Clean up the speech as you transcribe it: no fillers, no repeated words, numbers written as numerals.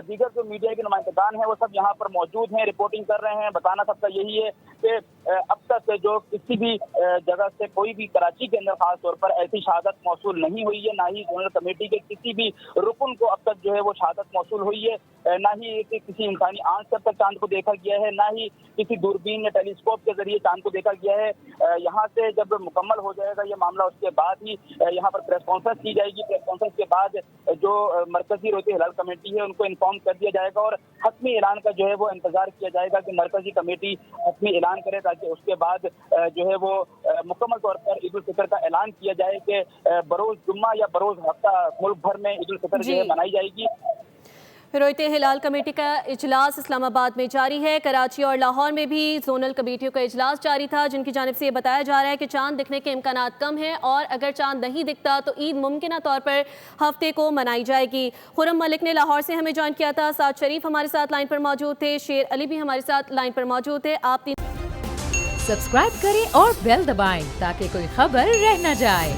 دیگر جو میڈیا کے نمائندگان ہیں وہ سب یہاں پر موجود ہیں، رپورٹنگ کر رہے ہیں۔ بتانا سب کا یہی ہے کہ اب تک جو کسی بھی جگہ سے کوئی بھی کراچی کے اندر خاص طور پر ایسی شہادت موصول نہیں ہوئی ہے، نہ ہی زونل کمیٹی کے کسی بھی رکن کو اب تک جو ہے وہ شہادت موصول ہوئی ہے، نہ ہی کسی انسانی آنکھ سے اب تک چاند کو دیکھا گیا ہے، نہ ہی کسی دوربین یا ٹیلیسکوپ کے ذریعے چاند کو دیکھا گیا ہے۔ یہاں سے جب مکمل ہو جائے گا یہ معاملہ اس کے بعد ہی یہاں پر پریس کانفرنس کی جائے گی۔ پریس کانفرنس کے بعد جو مرکزی رویتی ہلال کمیٹی ہے ان کو انفارم کر دیا جائے گا اور حتمی اعلان کا جو ہے وہ انتظار کیا جائے گا کہ مرکزی کمیٹی حتمی اعلان کرے، تاکہ اس کے بعد جو ہے وہ مکمل طور پر عید الفطر کا اعلان کیا جائے کہ بروز جمعہ یا بروز ہفتہ ملک بھر میں عید الفطر جو ہے منائی جائے گی۔ رویت ہلال کمیٹی کا اجلاس اسلام آباد میں جاری ہے۔ کراچی اور لاہور میں بھی زونل کمیٹیوں کا اجلاس جاری تھا، جن کی جانب سے یہ بتایا جا رہا ہے کہ چاند دکھنے کے امکانات کم ہیں اور اگر چاند نہیں دکھتا تو عید ممکنہ طور پر ہفتے کو منائی جائے گی۔ خرم ملک نے لاہور سے ہمیں جوائن کیا تھا، سعد شریف ہمارے ساتھ لائن پر موجود تھے، شیر علی بھی ہمارے ساتھ لائن پر موجود تھے۔ آپ سبسکرائب کریں اور بیل دبائیں تاکہ کوئی خبر رہ نہ جائے۔